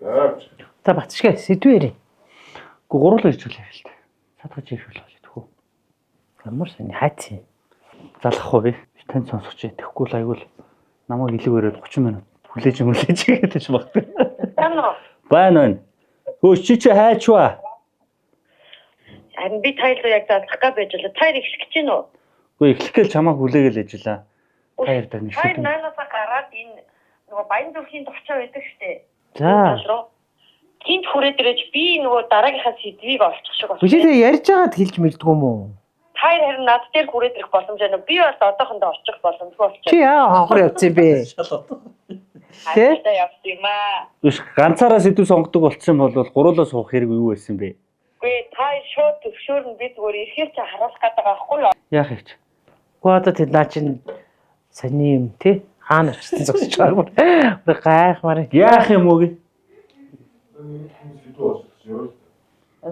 За бацшгаа сэдвэрээ. Гурвал ирж үлээ л дээ. Садгаж ирэх л болчихгүй. Ямар сони хайц. Залах уу би тань сонсож тэгэхгүй л айгуул намайг илүүгээрээ 30 минут хүлээж гэдэж багт. Байна. Хөөс чи хайчваа. Харин би тайлбар яг задлах гэж байж л тайр эхлэх гэж байна уу? Үгүй эхлэх гээл чамааг хүлээгээл ажиллаа. Тайр даа нэг шүтэн. Наанасаа гараад энэ нөгөө баян зүрхийн товчоо байдаг штэ. За. Тинт хүрээд ирэж би нөгөө дараагийнхаа сэдвийг олчих шиг байна. Үгүй ярьж байгаад хэлж мэлдэггүй юм уу? Тайр харин над дээр хүрээд ирэх боломж байна. Би бас одоохондоо очих боломжгүй болчихсон. Чи яа хонхор явц юм бэ? Тэ? Явц юм аа. Биш ганцаараа сэдв сонгодог болцсон бол гуруулаа суух хэрэг юу байсан бэ? Үгүй тайр шууд төвшөөрн би зүгээр ирэхээр чи харуулах гэдэг байхгүй юу? Яах вэ? Гуйда тэд наа чин сони юм тий? Хаана очсон зогсож байгаагүй. Гайхмаар. Яах юм уу гээ?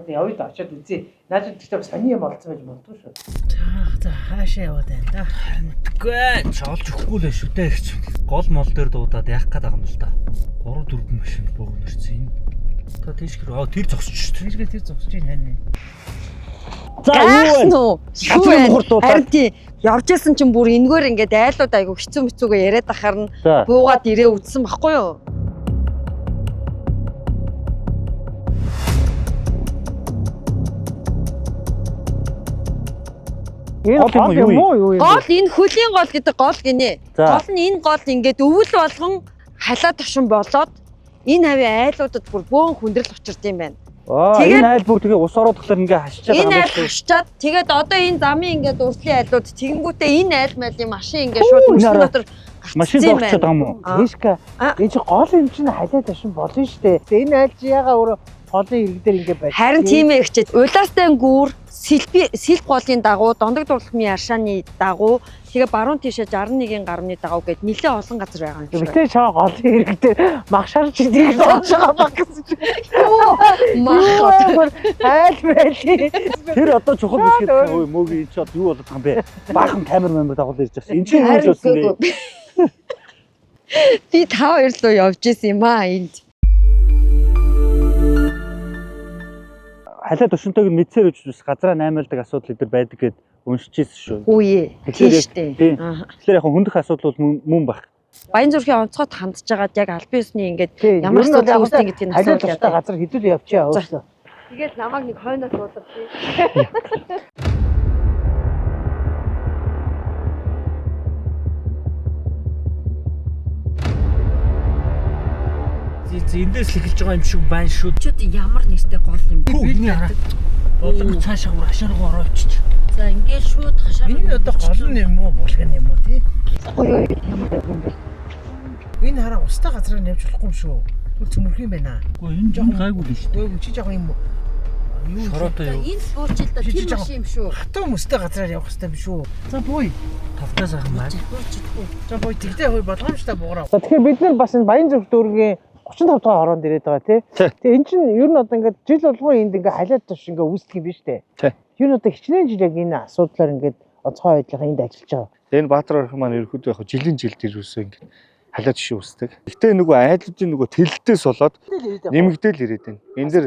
Явъя да очиад үзье. Наад тэгтээ сони юм болцсон байж магадгүй шүү. За хаашаа яваад байна да. Үгүй чоолж өгөхгүй л шүү дээ гэж. Гол мол дээр дуудаад яах гээд байгаа юм л да. 3 4 машин бөөгн ирсэн. Та тийш гэр тэр зогсож шүү. Тэр зогсож байна. За юу вэ? Харин тий явж исэн чинь бүр энэгээр ингээд айлууд айгу хэцүү мэцүүгээ яриад ахаар нь буугаад ирээ үдсэн баггүй юу? Гол юм уу? Гол энэ хөлийн гол гэдэг гол гинэ. Гол нь энэ гол ингээд өвөл болгон халаа тушин болоод энэ хавийн айлуудад бүр бөөн хүндрэл учирд юм байна. Энэ айл бүр тэгээ ус ороод ингээ хашчаад байгаа юм байна. Энэ айл хашчаад тэгээд одоо энэ замын ингээд уртлын айлууд тэгэнгүүтээ энэ айл майлын машин ингээ шууд мөсөн дотор машин зогсчиход байгаа юм уу? Тишка энэ чи гол юм чинь халаа ташин болно штэ. Энэ айл чи яга өөрөө голын ирэг дээр ингээ байж. Харин тийм ээ хчээд улаастай гүүр сэлб голын дагуу дондог дурлагмын аршааны дагуу тэгээ баруун тишээ 61-ийн гарны дагуу гэд нэлээд олон газар байгаа юм шиг. Гэтэ чаа голын ирэг дээр магшаар чи тийм болж байгаа баг гэсэн чи. Мах айл байли. Тэр одоо чухал биш гэдэг ой мөгийн энэ ч одоо юу болоод байгаа юм бэ? Баахан камермен дагуул ирж байгаа. Энд чинь юу ч болсон бэ? Би тав ирлөө явж исэн юм аа энд. Халаа тушинтойг мэдсээр үжиж газраа наймаалдаг асуудал эдэр байдаг гэд уншижсэн шүү. Үгүй ээ. Тийм штэ. Тэгэхээр яг хөндөх асуудал бол мөн баг. Баян зүрхийн онцгойд хандж байгаад яг албан ёсны ингээд ямар асуудал үүсдэг гэдгийг асууж байгаа газар хэдүүл явчихаа өөсөө. Тэгээд намайг нэг хойноос уулгав тий. Эндээс л эхэлж байгаа юм шиг байна шүү. Чүүд ямар нэртэй гол юм бэ? Бидний хараа. Болон цаашаа бүр хашааргаа ороо очиж. За ингээд шууд хашаар. Энэ одоо гол юм уу, булган юм уу тий? Энэ хараа устаа газраар явж болохгүй юм шүү. Түр цөмөрх юм байна. Үгүй энэ жоохон гайгүй л шүү. Үгүй чи жоохон юм уу? Юу энэ буучил да тэр машин юм шүү. Хатуу мөстэй газраар явах хэрэгтэй юм шүү. За бууя. Тавтаа сайхан байна. За бууя тэгтээ хой болгоомжтой буугараа. За тэгэхээр бид нар бас энэ Баян зүрх дүүргийн 35 дугаар хороонд ирээд байгаа тий. Тэгээ эн чинь ер нь одоо ингээд жил болгон энд ингээд халиад туш ингээд үүсдэг юм биш үү? Тий. Ер нь одоо хичнээн жил яг энэ асуудлаар ингээд онцгой байдлаар энд ажиллаж байгаа. Энэ Баатар орхон маань ерөөхдөө яг жилийн жилд ирүүлсэн ингээд халиад туш үүсдэг. Гэтэ нөгөө айлуудын нөгөө тэлэлтээс болоод нэмэгдээл ирээд байна. Энэ дэр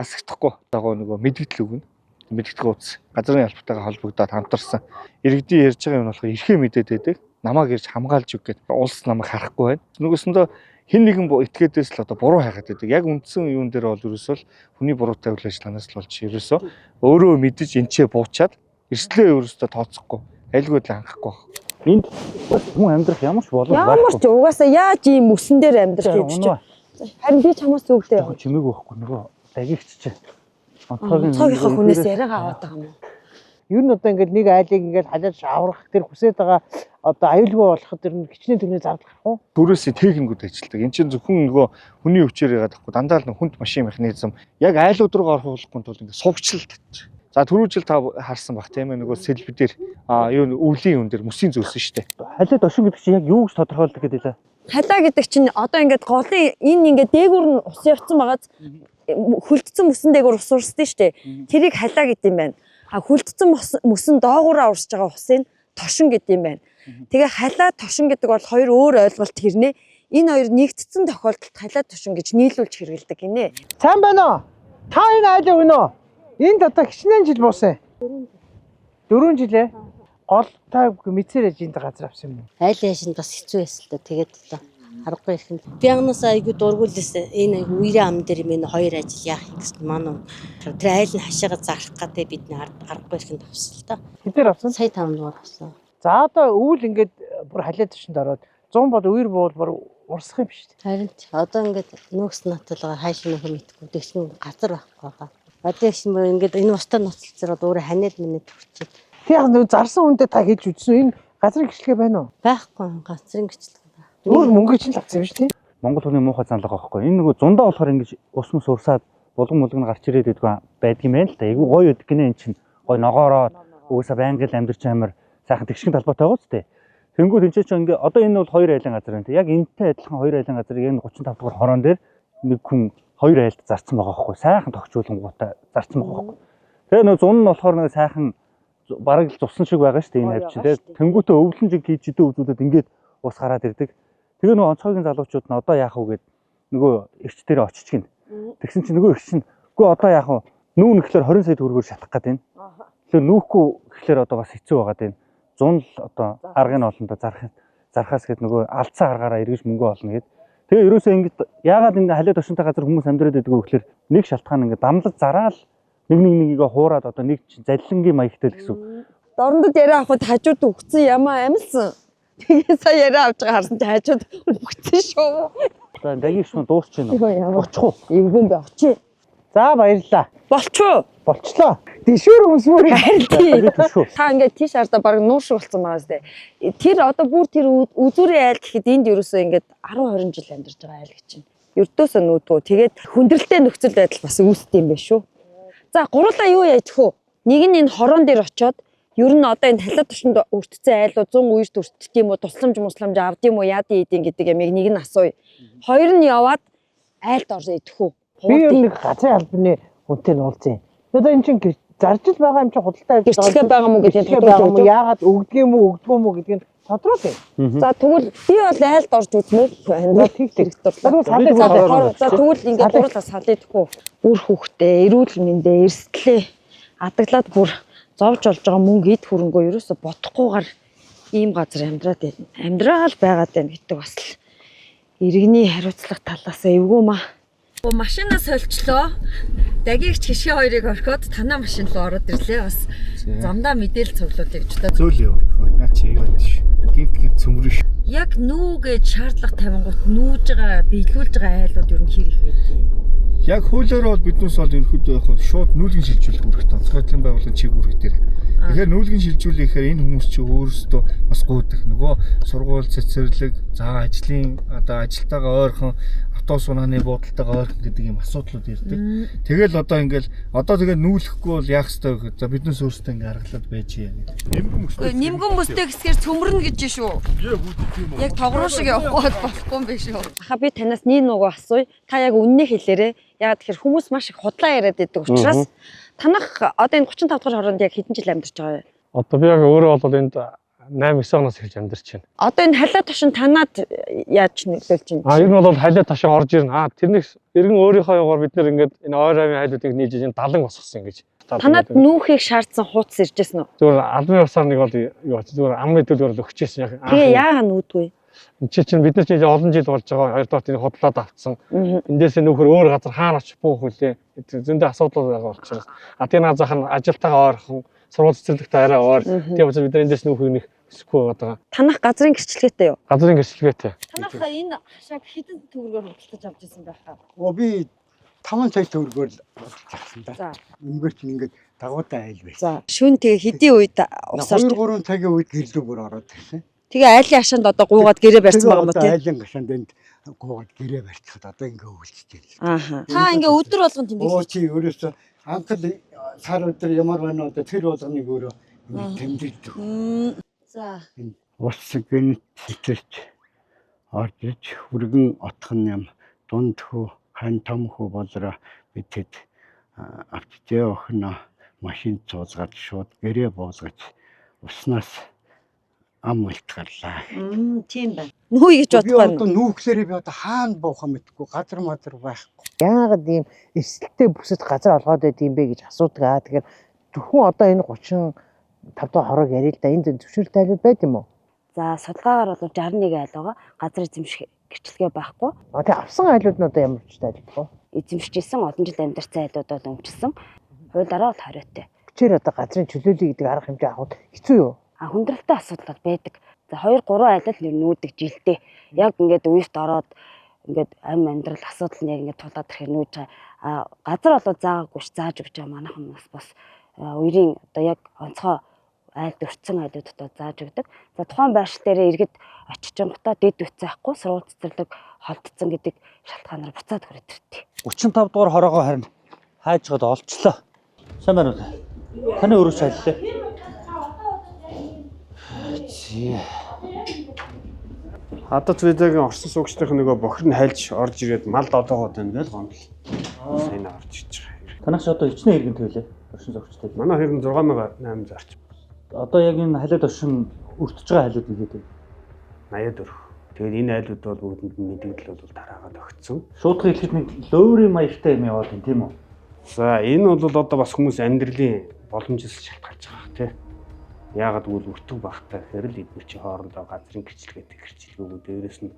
хасагдахгүй дагуу нөгөө мэдгэдэл өгнө. Мэдгэдэг ууц газрын албатайгаа холбогдоод хамтарсан. Иргэдийн ярьж байгаа юм болохоор эрхээ мэдээд байдаг. Намааг ирж хамгаалж өг гэдэг. Улс намайг харахгүй байна. Нөгөөсөндөө хэн нэгэн этгээдээс л одоо буруу хайгаад байдаг. Яг үндсэн юун дээр бол ерөөсөө хүний буруутай үйл ажиллагаанаас л болж ерөөсөө өөрөө мэдэж энчээ буучаад эрслээ ерөөсөө тооцохгүй айлгүй л анхахгүй байна. Энд хүн амьдрах ямар ч боломж байхгүй. Ямар ч угаасаа яаж ийм мөсөн дээр амьдрах гэж чинь. Харин би чамаас зүгдээ. Чимээг байхгүй нөгөө дагигч чинь. Онцгойхоо хүнээс яриагаа аваад байгаа юм. Ер нь одоо ингээд нэг айлыг ингээд халиад аврах тэр хүсэж байгаа одоо аюулгүй болоход тэр хичнээн төрний зардал гарах уу? Төрөөсөө техникүүд ажилладаг. Энд чинь зөвхөн нөгөө хүний өвчээр яагаад гэхгүй дандаа л хүнд машин механизм яг айлууд руу орохлохгүй тул ингээд сувгчлалт татчих. За түрүү жил та харсан баг тийм ээ нөгөө сэлбэ дээр юу өвлийн юм дээр мөсийн зөөсөн шүү дээ. Халиад ошин гэдэг чинь яг юу гэж тодорхойлдог гэдэг лээ. Халаа гэдэг чинь одоо ингээд голын энэ ингээд дээгүүр нь ус явцсан байгааз хөлдсөн мөсөн дээгүүр ус урсдээ шүү дээ. Тэрийг халаа гэдэг юм байна. Хүлдсэн мөсөн доогууraa урсж байгаа усыг тошин гэдэг юм байна. Тэгээ халаа тошин гэдэг бол хоёр өөр ойлголт хэрнээ. энэ хоёр нэгдсэн тохиолдолд халиа тушин гэж нийлүүлж хэрэгэлдэг гинэ. Сайн байна уу? Та энэ айлаа өгнө үү? Энд одоо хичнээн жил буусан. 4 жилээ. Гол та мэдсээр аж энд газар авсан юм уу? Айл яшин бас хэцүү байсан л да. Тэгээд одоо аргагүй ихэн. Би анханасаа айгүй дургуулсан. Энэ айгүй үерийн ам дээр минь 2 ажил яах юм гэсэн манай. Тэр айл нь хашаага зарах гэдэг бидний аргагүй ихэн тавсан л да. Хэдээр авсан? Сая 5 дугаар авсан. За одоо өвөл ингээд бүр халиа тушинд ороод 100 бол үер буул бүр урсах юм шүү дээ. Харин ч одоо ингээд нөөс наталгаа хайш нөхөр мэдгүй тэгсэн газар байхгүй байгаа. Одоо их юм ингээд энэ устаа ноцолцороод өөрөө ханиад минь төрчих. Тэг яг нэг зарсан хүнтэй та хэлж үзсэн энэ газрын гэрчлэгээ байна уу? Байхгүй газрын гэрчлэг. Өөр мөнгө чинь авсан юм шүү дээ. Монгол хүний муухай занлага байхгүй. Энэ нөгөө зундаа болохоор ингэж ус мус урсаад булган мулган гарч ирээд байдг юм байна л да. Айгу гоё өдөг гинэ эн чинь. Гоё ногоороод уусаа байнга л амьдарч амар сайхан тэгшин талбайтай байгаа ч тийм. Тэнгүүд энэ ч ингээ одоо энэ бол 2 айлын газар байна. Яг энэтэй адилхан 2 айлын газрыг энэ 35 дугаар хороон дээр нэг хүн 2 айлд зарцсан байгаа байхгүй. Сайхан тогтчуулангуудаа зарцсан байгаа байхгүй. Тэгээ нөгөө зун нь болохоор нэг сайхан бараг л цусан шиг байгаа шүү дээ энэ хавчин тийм. Тэнгүүтээ өвлөн жиг хийж идэ үзүүдэд ингээд ус гараад ирдэг. Тэгээ нөгөө онцгойгийн залуучууд нь одоо яах вэ гэд нөгөө эрч дээр очиж гин. Тэгсэн чинь нөгөө эрч нь үгүй одоо яах вэ? Нүүн гэхлээр 20 сая төгрөгөөр шатах гээд байна. Тэгэхээр нүүхгүй гэхлээр одоо бас хэцүү байгаа тийм. Зун л одоо аргын олондоо зархаас гээд нөгөө алдсан аргаараа эргэж мөнгө олно гээд. Тэгээ ерөөсөө ингэж яагаад ингэ халиа тушинтай газар хүмүүс амьдраад байдаг вэ гэхлээр нэг шалтгаан ингэ дамлаж зараал нэгийг хуураад одоо нэг заллингийн маягтай л гэсэн. Дорндод яриа авахд хажууд өгцөн ямаа амилсан. Тэгээ сая яриа авч байгаа харсан чи хажууд өгцөн шүү. Одоо дагийг шууд дуусч байна. Очих уу? Эвгэн бай очие. За баярлалаа. Болчихоо. Болчлоо. Дэшүүр өмсмөр. Та ингээд тийш ардаа баг нуур шиг болсон байгаа зү. Тэр одоо бүр тэр үзүүрийн айл гэхэд энд ерөөсөө ингээд 10 20 жил амьдарч байгаа айл гэж чинь. Ердөөсөө нүүдгөө. Тэгээд хүндрэлтэй нөхцөл байдал бас үүсдэг юм байна шүү. За гурлаа юу яах вэ? Нэг нь энэ хорон дээр очиод ер нь одоо энэ халиа тушинд өртцэн айлууд 100 үерт өртдөг юм уу? Тусламж авд юм уу? Яад ийдин гэдэг ямиг нэг нь асууя. Хоёр нь яваад айлд орсон идэх үү? Би ер нь газрын албаны хүнтэй нуулсан. Одоо эн чинь зарж л байгаа юм чи худалдаа хийж гэрчлэгээ байгаа мó гэдэг нь байгаа юм. Яагаад өгдөг юм уу, өгдөггүй юм уу гэдгийг тодруулъя. За тэгвэл би бол айлд орж үзмээр байна. Тэг. За тэгвэл ингээд дурлаа салъдаггүй. Үр хөхтэй, эрүүл мэндэ, эрсдлээ адаглаад бүр зовж болж байгаа мөнгө эд хөрөнгөө ерөөсө бодохгүйгээр ийм газар амьдрал байгаад байна гэдэг бас л иргэний хариуцлага талаас эвгүй маа. Машинаа сольчлоо. Дагигч хишээ хоёрыг орхиод танаа машин руу ороод ирлээ. Бас замдаа мэдээлэл цуглуулъя гэж бодоод. Зөөл яа. Наа чи яагаад ш. Гинт цөмрөш. Яг нүүгээд шаардлага тавингууд нүүж байгаа, биелүүлж байгаа айлууд ер нь хэр их байдгийг. Яг хуулиар бол биднээс бол ерөөхдөө яг шууд нүүлгэн шилжүүлэх үүрэгтэй. Онцгойлон байгууллагын чиг үүрэг дээр. Тэгэхээр нүүлгэн шилжүүлэхээр энэ хүмүүс чи өөрсдөө бас гүйдэг. Нөгөө сургууль цэцэрлэг, за ажлын одоо ажилтайгаа ойрхон автобус унааны буудалтайгаа ойрхон гэдэг юм асуудлууд ирдэг. Тэгэл одоо ингээл тэгээд нүүлэхгүй бол яах ёстой вэ гэхэд за биднээс өөрсдөө ингээ аргалаад байж яа гэдэг. Нимгэн мөстэй гэсгээр цөмрнө гэж шүү. Яг тогруу шиг явахгүй болохгүй юм биш үү? Аха би танаас нэг нөгөө асууя. Та яг үннээ хэлээрээ. Яг тэгэхээр хүмүүс маш их худлаа яриад байдаг учраас танах одоо энэ 35 дугаар хоронд яг хэдэн жил амьдарч байгаа вэ? Одоо би яг өөрөө бол энд 8-9 оноос эхэлж амьдарч байна. Одоо энэ халиа тушин танаад яаж нөлөөлж байна? Ер нь бол халиа ташин орж ирнэ. Тэрнээс эргэн өөрийнхөө югаар бид нэр ингээд энэ ойр авийн хайлуудыг нийлж энэ далан босгосон ингэж. Танаад нүүхийг шаардсан хууц иржсэн үү? Зүгээр албан ёсоор нэг бол юу зүгээр ам мэдүүлгээр л өгчээсэн яг. Тэгээ яагаад нүүдгүй? Чинь бид нар чинь олон жил болж байгаа. Хоёрдоорт энэ худлаад авцсан. Эндээсээ нөхөр өөр газар хаана очих буух вүлээ. Зөндөө асуудал байгаа учраас. Тэр назах нь ажилтайгаа ойрхон, сургууль цэцэрлэгтэй арай ойр. Тийм учраас бид нар эндээс нөхөр нэг өсөхгүй байгаа. Танах газрын гэрчлэгээтэй юу? Газрын гэрчлэгээтэй. Танах энэ хашааг хэдэн төгрөгөөр худалдаж авч ирсэн байхаа? Би 5 сая төгрөгөөр л худалдаж авсан да. Үнэгээр чинь ингээд дагуутай айл байсан. За шүн тэгээ хэдийн үед усаар 2-3 цагийн үед гэрлүү бүр ороод ирсэн. Тэгээ айлын хашаанд одоо гуугаад гэрээ барьсан байгаа юм уу тий? Айлын хашаанд энд гуугаад гэрээ барьчихад одоо ингээ өвлөж байна. Ааха. Та ингээ өдөр болгон тэмдэглэж. Оо чи ерөөсөө анхад сар өдөр ямар байна одоо тэр болгоныг өөрөө тэмдэглэдэг. За. Ус гэнэт хитэрч орж иж хүргэн отхон юм дунд хөө хан том хөө болроо битэд авчжээ охно машин цуузгаад шууд гэрээ буулгаж уснаас ам ультгарлаа. Тийм байна. Нүү гэж Би бодох одоо нүүхлээрээ би одоо хаана буухан мэдгүй газар мазар байхгүй. Яагаад ийм эрсдэлтэй бүсэд газар олгоод байд юм бэ гэж асуудаг аа. Тэгэхээр зөвхөн одоо энэ 35 дахь хорог ярил л да. Энд зөвшөөрөл тайлбар байд юм уу? За судалгаагаар бол 61 айл байгаа. Газар эзэмших гэрчлэгээ байхгүй. Тэгээ авсан айлууд нь одоо ямар ч тайлбар вэ? Эзэмшижсэн олон жил амьдарсан айлууд бол өмчсөн. Хуулиараа бол хориотой. Бичээр одоо газрын чөлөөлөе гэдэг арга хэмжээ авах хэцүү юу? Хүндрэлтэй асуудал байдаг. За 2-3 айл л нүүдэг жилдээ. Яг ингээд үерт ороод ингээд амьдрал асуудал нь яг ингээд тулаад ирэхээр нүүж байгаа. Газар болоо заагаагүй ш зааж өгч байгаа манайхан бас үерийн одоо яг онцгой айлд өртсөн айлуудад зааж өгдөг. За тухайн байршил дээр иргэд очиж байгаа дэд үцээхгүй сургууль цэцэрлэг холдсон гэдэг шалтгаанаар буцаад хүрээд иртээ. 35 дугаар хороогоо харин хайж гоод олчлоо. Сайн байна уу? Таны өрөөч айллаа. Зээ. Хадад видеогийн орсон суугчдын нөгөө бохир нь хайлж орж ирээд мал долоогоод байна гэж гомдол. Сайн орж иж байгаа. Танаас одоо хичнээн иргэн төлөө. Оршин суугчтай. Манай хэрэг 6800 орчим. Одоо яг энэ халиад оршин өртөж байгаа хайлууд игээд байна. 84. Тэгээд энэ айлууд бол бүгдэнд мэдээлэл бол тараагаад өгсөн. Шуудхан хэлэхэд нэг лөөврийн маягтай юм яваад байна тийм үү? За энэ бол одоо бас хүмүүс амьдралын боломжоос шалтгаалж байгаа тийм. Яагаад гэвэл өртөг багтаа гэхээр л эдгээр чи хоорондоо газрын гэрчлэгээтэй гэрчлэгөө дээрээс нь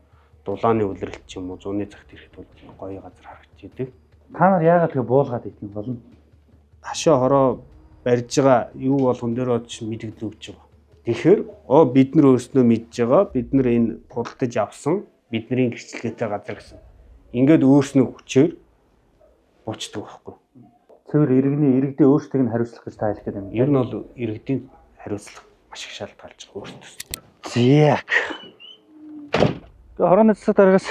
дулааны үлрэлт ч юм уу зууны цагт ирэхэд бол гоё газар харагдчихэдэг. Та нар яагаад тэгээ буулгаад идэх юм болно? Хашаа хороо барьж байгаа юу болгон дээр ч мэдэгдэл өгч байгаа. Тэгэхээр бид нар өөрснөө мэдж байгаа. Бид нар энэ худалдаж авсан бидний гэрчлэгээтэй газар гэсэн. Ингээд өөрснөө хүчээр буучдаг байхгүй. Цэвэр иргэдээ өөрсдийг нь хариуцлах гэж та хэлэх гэдэг юм. Ер нь бол иргэдийн хариуцлага маш их шалтгаалж байгаа өөртөөс. Зяак. Тэгээ хорооны засаг дараагаас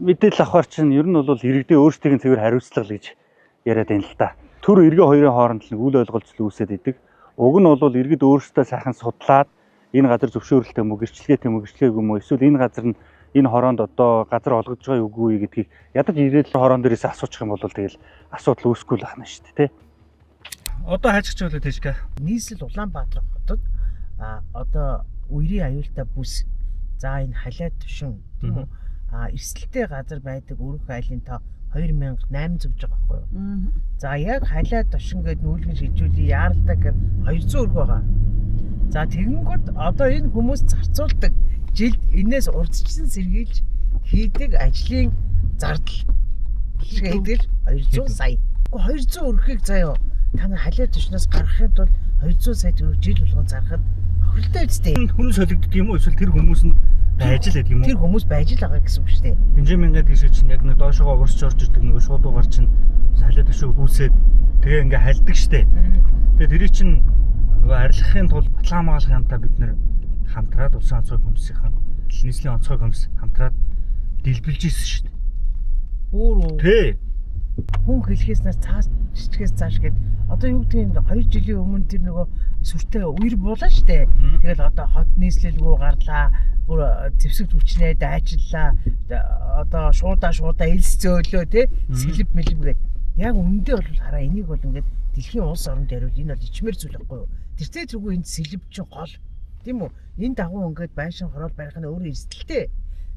мэдээлэл авахар чинь ер нь бол иргэдээ өөрсдийг нь цэвэр хариуцлага гэж яриад байна л да. Төр иргэн хоёрын хооронд л үл ойлголцол үүсээд идэг. Уг нь бол иргэд өөрсдөө сайхан судлаад энэ газар зөвшөөрөлтэй юм уу, гэрчлэгээтэй юм уу, гэрчлээгүй юм уу, эсвэл энэ газар нь энэ хороонд одоо газар олгож байгаа юу үгүй гэдгийг ядаж ирээд хороон дээрээс асуучих юм бол тэгэл асуудал үүсэхгүй л ахна шүү дээ, тэ. Одоо хайчих ч болоо тэжгээ. Нийслэл Улаанбаатар хотод одоо үерийн аюултай бүс. За энэ халиад тушин тийм үү? Эрсдэлтэй газар байдаг өрөх айлын тоо 2800 гэж байгаа байхгүй юу? За яг халиад тушин гээд нүүлгэн шилжүүлээ яаралтай гэхээр 200 өрх байгаа. За тэгэнгүүт одоо энэ хүмүүс зарцуулдаг жилд энээс урдчилсан сэргийлж хийдэг ажлын зардал хийдэг 200 сая. 200 өрхийг заяа та нар халиад тушнаас гаргахын тулд 200 сая төгрөг жил болгон зархад хөрөлтэй үстэй. Хүн солигддог юм уу эсвэл тэр хүмүүс нь байж л гэдэг юм уу? Тэр хүмүүс байж л байгаа гэсэн үг шүү дээ. Бенжамингээд тийш чинь яг нэг доошогоо урсч орж ирдэг нэг шуудуугаар чинь халиад тушиг үүсээд тэгээ ингээ хальдаг штэ. Тэгээ тэрий чинь нөгөө арилгахын тулд Батлан хамгаалах хамтаа бид нэр хамтраад улсын онцгой комиссийн нийслэлийн онцгой комисс хамтраад дэлбэлж ирсэн штэ. Өөрөө. Тэ. Хүн хэлхээснээс цааш жижигээс цааш гээд одоо юу гэдэг юм 2 жилийн өмнө тэр нөгөө сүртэй үер буулаа штэ. Тэгэл одоо хот нийслэлгүй гарлаа. Бүр зэвсэг хүчнээ дайчлаа. Одоо шуудаа элс зөөлөө те сэлб мэлбгээд яг үндэ бол хараа энийг бол ингээд дэлхийн улс орнд яриул энэ бол ичмэр зүйл байхгүй юу? Тэртээ тэргүй энэ сэлб чинь гол тийм үү? Энэ дагуу ингээд байшин хороол барих нь өөрөө эрсдэлтэй.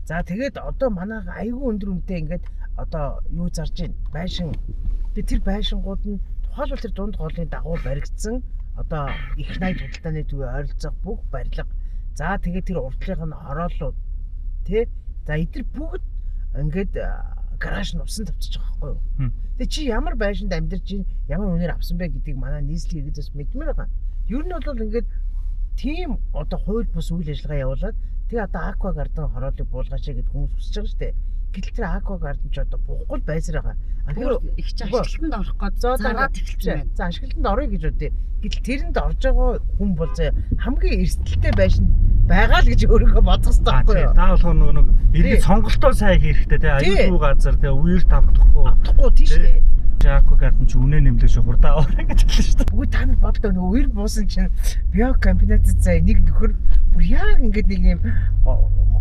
За тэгээд одоо манай айгүй өндөр үнэтэй ингээд одоо юу зарж байна? Байшин. Тэгээд тэр байшингууд нь тухайлбал тэр дунд голын дагуу баригдсан одоо их найд худалдааны төвийн ойролцоох бүх барилга. За тэгээд тэр урдлынх нь хорооллууд тий. За эдгээр бүгд ингээд гараж нь усан тавьчих байгаа байхгүй юу? Тэгээ чи ямар байшинд амьдарч чинь ямар үнээр авсан бэ гэдгийг манай нийслэл иргэдээс мэдмээр байгаа. Ер нь бол ингээд тийм одоо хууль бус үйл ажиллагаа явуулаад тэгээ одоо аква гардын хороолыг буулгаач гэдэг хүмүүс хүсэж байгаа шүү дээ. Гэтэл тэр аква гардын ч одоо бухгүй байсаар байгаа. Бүр их ч ашиглалтанд орох гээд зараад эхэлсэн байна. За ашиглалтанд орё гэж үдээ. Гэтэл тэрэнд орж байгаа хүн бол хамгийн эрсдэлтэй байшин байгаа л гэж өөрийгөө бодох хэрэгтэй байхгүй юу? Та болохоор нэг иргэд сонголтоо сайн хийх хэрэгтэй те аюулгүй газар те үер тавдахгүй тийм шүү дээ. Аква гардын чи үнэ нэмлэж хурдаа ороо гэж хэлсэн шүү дээ. Үгүй та нар бодлоо нөгөө үер буусан чинь биокомбинацид заа нэг нөхөр бүр яг ингээд нэг юм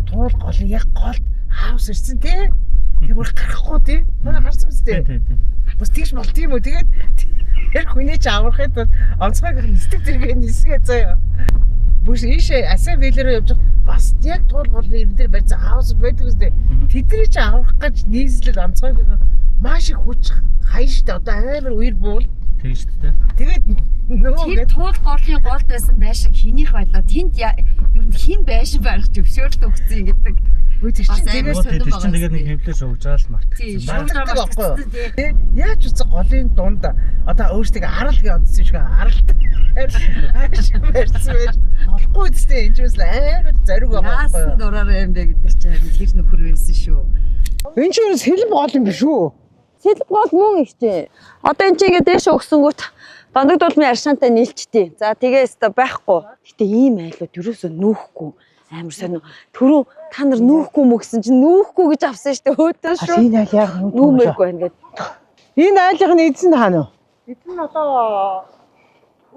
туул гол яг голд хаус ирсэн тий. Тэг бүр гарахгүй тий. Манай гарсан биз дээ. Тий. Бас тэгж болт юм уу? Тэгээд тэр хүний чи аврахын тулд онцгой нисдэг зэрэг нисгээ заяа. Бүс ийшээ асаа вэлэрөө явж бас яг туул голны ирэн дээр барьц хаус байдаг үстэй. Тэдний чи аврах гэж нийслэл онцгойгоо маш их хүч хаяштай одоо амар үер буул. Тэгж шүү дээ. Тэгээд нөгөө Тэр туул голын голд байсан байшин хинийх байлаа. Тэнд ер нь хин байшин барих зөвшөөрөлт өгсөн гэдэг. үе тэр чинь Тэгээд тэр чинь тэгээд нэг хэмлэж өгж байгаа л мартчихсан. шуурдаг байхгүй юу? Яаж үсэ голын дунд одоо өөрсдөө арал гэж бодсон шиг аралт. Барьсан байж болохгүй үстэй энэ ч бас амар зориг байгаа байхгүй юу? Яасан дураараа юм бэ гэдэг чинь тэр нөхөр байсан шүү. Энэ ч юу сэлб гол юм биш үү? Сэлб гол мөн ихтэй. Одоо энэ чинь ингээд дээш өгсөнгүүт бандаг дулмын аршаантай нийлчтэй. За тэгээс та байхгүй. Гэтэ ийм айлууд юусоо нүүхгүй. Амар сонио. Түрүү та нар нүүхгүй мө гэсэн чинь нүүхгүй гэж авсан шүү дээ. Хөөтөө шүү. Энэ айл яг Нүүмээргүй ингээд. Энэ айлын эзэн хаана вэ? Эдэн одоо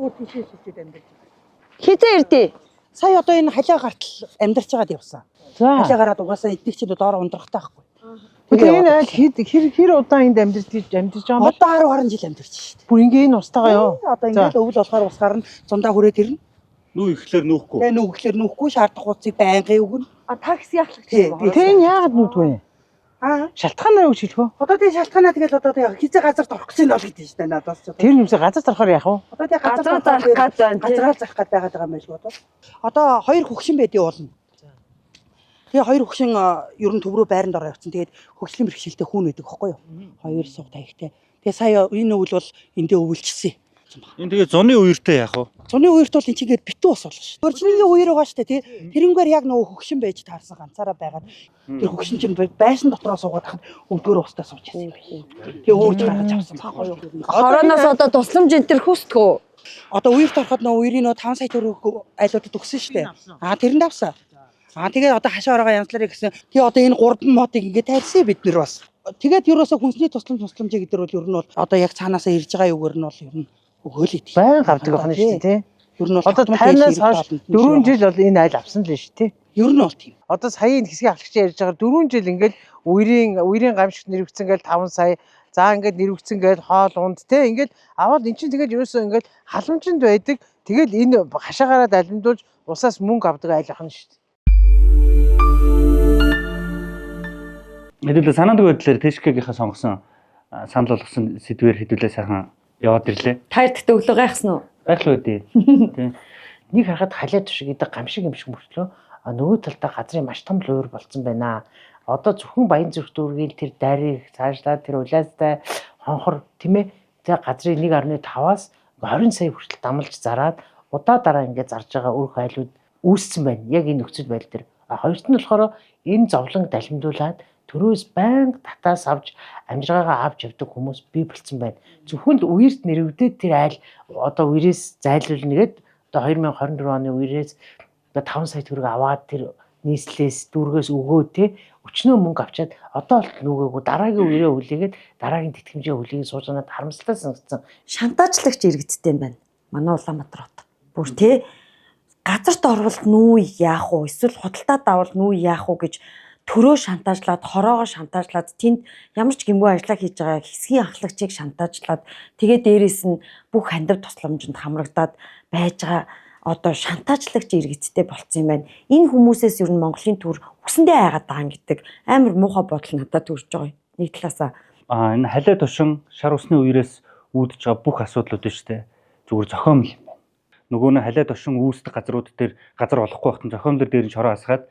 өөр тийшээ шилжээд амьдарч байгаа. Хизээ ирдээ. Сая одоо энэ халиа гартал амьдарч байгаад явсан. За. Халиа гараад угаасаа эдгээр чинь доор ундрахтай байхгүй. Тэгээ энэ айл хэр удаан энд амьдарч байгаа юм бэ? Одоо 10 гаруй жил амьдарч шүү дээ. Бүр ингээ энэ устагаа юу? Одоо ингээд өвөл болохоор усгаар нь зундаа хүрээд ирнэ. Нүү ихлээр нүүхгүй. Тэгээ нүглэр нүхгүй шаардах хуцыг байнгын өгнө. А такси яахлах Тий. Тэг энэ яагаад нүдгүй? Аа. Шалтгаанаа юу гэж хэлэх вэ? Одоо тэгээ шалтгаанаа тэгээд одоо тэгээ хизээ газар орох гэж нь бол гэдэг шүү дээ надаас ч. Тэр юмсаа газар зарахаар яах вэ? Одоо тэгээ Газар зарах гэж байна. газараа зарах гэж байгаа юм байлгүй одоо. Одоо хоёр хөгшин байдгийг болно. Тэгээ хоёр хөгшин ер нь төв рүү байранд ороо явцсан. Тэгээд хөгжлийн бэрхшээлтэй хүн байдаг байхгүй юу? Хоёр суг таягтай. Тэгээ сая энэ өвөл бол эндээ өвөлжсөн. Энэ тэгээ зуны үертэй яах вэ? Зуны үерт бол энэ чигээр битүү ус болно шүү. Өрчнгийн үер байгаа шүү дээ тий. Тэрнгээр яг нөгөө хөгшин байж таарсан ганцаараа байгаад тэр хөгшин чинь байшин дотроо суугаад хахад өвдгөр устаа сууж байсан юм байна. Тэгээ өөрч гаргаж авсан байхгүй юу? Хороноос одоо тусламж энэ төр хүсдэггүй. Одоо үерт ороход нөгөө үерийн нөгөө 5 сая төгрөг айлуудад өгсөн шүү дээ. Аа тэрэнд авсан. Тэгээд одоо хашаа ороогоо янзлаараа гэсэн. Тэгээ одоо энэ 3 модыг ингээд тайлсан бид нар бас. Тэгээд ерөөсө хүнсний тусламж гэдэг бол ер нь бол одоо яг цаанаасаа ирж байгаа юугаар нь бол ер нь өгөөл идэв. Байн гардаг байна шүү дээ тий. Ер нь бол Одоо танаас хойш 4 жил бол энэ айл авсан л шүү тий. ер нь бол тийм. Одоо саяын хэсгийн ахлагч ярьж байгаа 4 жил ингээд үерийн гамшигт нэрвэгцэн гээл 5 сая за ингээд нэрвэгцэн гээл хоол унд те ингээд аваад эн чинь тэгээд ерөөсөө ингээд халамжинд байдаг. Тэгэл энэ хашаагаараа далимдуулж усаас мөнгө авдаг айл ахна шүү дээ. Хэдүүлээ санаандгүй байдлаар Тэшкэгийнхаа сонгосон санал болгосон сэдвээр хэдүүлээ сайхан яваад ирлээ. Та идэхтэй өглөө гайхсан уу? Гайхал үгүй. Тийм. Нэг харахад халиа түшиг гэдэг гамшиг юм шиг мөртлөө нөгөө талдаа газрын маш том луур болцсон байна. Одоо зөвхөн Баян зүрх дүүргийн тэр дарыг цаашлаад тэр улаастай хонхор тийм ээ тэг газрын 1.5-аас 20 сая хүртэл дамлж зараад удаа дараа ингээд зарж байгаа үр хайлууд үүссэн байна. Яг энэ нөхцөл байдал төр. Хоёрт нь болохоор энэ зовлон далимдуулаад төрөөс байнга татаас авч амжиргаагаа авч явдаг хүмүүс бий болцсон байна. Зөвхөн л үерт нэрвдээд тэр айл одоо үерээс зайлуулна гээд одоо 2024 оны үерээс одоо 5 сая төгрөг аваад тэр нийслэлээс дүүргээс өгөө те өчнөө мөнгө авчаад одоо л нүгээгүй дараагийн үерээ хүлээгээд дараагийн тэтгэмжээ хүлээгээд сууж надад харамсалтай санагдсан. Шантаажлагч иргэдтэй юм байна. Манай Улаанбаатар хот. Бүр тий газарт орвол нүү яах вэ? Эсвэл худалдаа давал нүү яах вэ гэж төрөө шантаажлаад, хороогоо шантаажлаад, тэнд ямар ч гэмгүй ажиллаа хийж байгаа хэсгийн ахлагчийг шантаажлаад, тэгээ дээрээс нь бүх хандив тусламжинд хамрагдаад байж байгаа одоо шантаажлагч иргэдтэй болцсон юм байна. Энэ хүмүүсээс ер нь Монголын төр үсэндээ айгаад байгаа юм гэдэг амар муухай бодол надад төрж байгаа. Нэг талаасаа Энэ халиа тушин шар усны үерээс үүдэж байгаа бүх асуудлууд нь штэ зүгээр зохиомл юм байна. Нөгөө нь халиа тушин үүсдэг газрууд дээр газар олохгүй байхад зохиомлол дээр нь шороо асгаад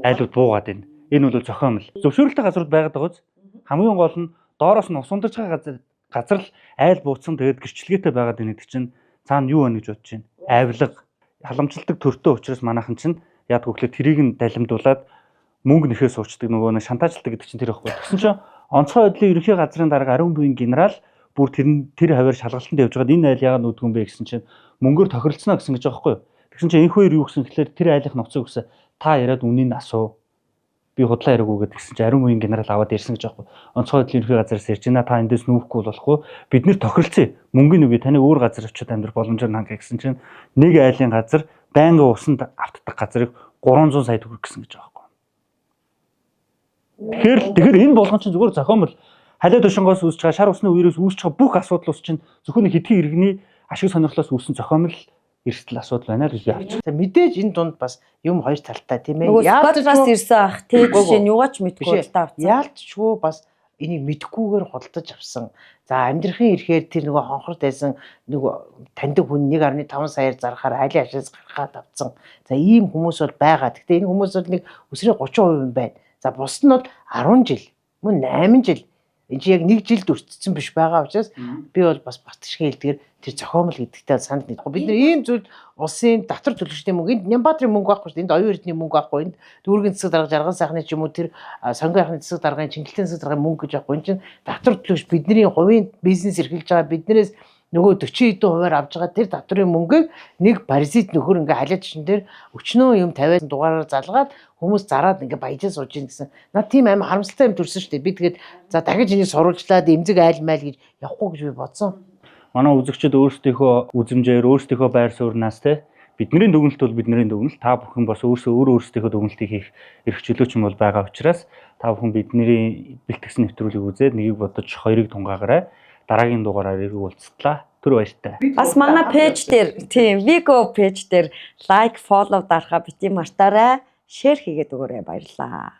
айлууд буугаад байна. Энэ бол зохиомл. Зөвшөөрөлтэй газрууд байгаад байгаа үз. Хамгийн гол нь доороос нь ус ундарч байгаа газар л айл бууцсан тэгээд гэрчлэгээтэй байгаад байна гэдэг чинь цаана юу байна гэж бодож байна. Авилга, халамжилдаг төртөө учраас манайхан чинь яадаг вөхлөө тэрийг нь далимдуулаад мөнгө нэхээ суучдаг нөгөө нь шантаажладаг гэдэг чинь тэр ихгүй. Тэгсэн чинь онцгой байдлын ерөнхий газрын дарга Ариун буян генерал бүр тэр хавар шалгалтанд явж байгаад энэ айл яагаад нүүдгүн бэ гэсэн чинь мөнгөөр тохиролцсноо гэсэн гэж байгаа байхгүй юу. Тэгсэн чинь энэ хоёр юу гэсэн гэхээр тэр айлын нуцыг өгсөн. Та яриад үнийн асуу. Би худлаа яриаггүй гэдэг чинь Ариун буян генерал аваад ирсэн гэж байгаа байхгүй. Онцгой байдлын ерөнхий газраас ирж байна. Та эндээс нүүхгүй болохгүй. Бид нэр тохиролцъё. Мөнгөний үгүй таны өөр газар очиод амьдрах боломжоор хангах гэсэн чинь нэг айлын газар байнгын усанд автдаг газрыг 300 сая төгрөг гэсэн гэж байгаа байхгүй. Тэгэхээр энэ болгон чинь зүгээр зохиомл халиа тушингоос үүсч байгаа шар усны үерээс үүсч байгаа бүх асуудлууд чинь зөвхөн хэдхэн иргэний ашиг сонирхлоос үүссэн зохиомл эрсдэл асуудал байна л гэж яач. За мэдээж энэ дунд бас юм хоёр талтай тийм ээ. Нөгөө Скотландаас ирсэн ах тэг жишээ нь юугаач мэдгүй л та авцсан. Яалтчгүй бас энийг мэдхгүйгээр худалдаж авсан. За амьдрахын ирэхээр тэр нөгөө хонхорт байсан нөгөө таньдаг хүн 1.5 саяар зарахаар айлын ашаас гаргаад авсан. За ийм хүмүүс бол байгаа. Гэхдээ энэ хүмүүс бол нэг өсрийн 30% юм байна. За бус нь бол 10 жил, мөн 8 жил. Энд чи яг 1 жилд өртсөн биш байгаа учраас би бол бас Батгшгийн хэлдгээр тэр зохиомл гэдэгтэй санал нийлэх. Бид нар ийм зүйл улсын татвар төлөгчдийн мөнгө, энд Нямбаатрын мөнгө байхгүй шүү дээ. Энд оюун эрдэнэ мөнгө байхгүй. Энд дүүргийн засаг дарга, жаргал сайхны ч юм уу тэр сонгон яхны засаг даргын, чингэлтийн засаг даргын мөнгө гэж байхгүй. Энд чинь татвар төлөгч бидний хувийн бизнес эрхэлж байгаа биднээс нөгөө 40 хэдэн хувиар авж байгаа тэр татврын мөнгийг нэг паразит нөхөр ингээ халиад чин дээр өчнөө юм 50-аас дугаараар залгаад хүмүүс зараад ингээ баяжаа сууж ийн гэсэн. Наад тийм аим харамсалтай юм төрсөн шүү дээ. Би тэгээд за дахиж энийг сурвалжлаад эмзэг айл майл гэж явахгүй гэж би бодсон. Манай үзэгчид өөрсдийнхөө үзмжээр өөрсдийнхөө байр сууриас те бидний дүгнэлт бол бидний дүгнэлт. Та бүхэн бас өөрсдийнхөө дүгнэлтийг хийх эрх чөлөөч юм бол байгаа учраас та бүхэн бидний бэлтгэсэн нэвтрүүлгийг үзээд нэгийг бодож хоёрыг тунгаагаарай. Дараагийн дугаараар ирэх уулзтлаа. Түр баяртай. Бас манай пэйж дээр тийм Vigo пэйж дээр лайк, фоллоу дарахаа бити мартаарай. Шеэр хийгээд өгөөрэй баярлалаа.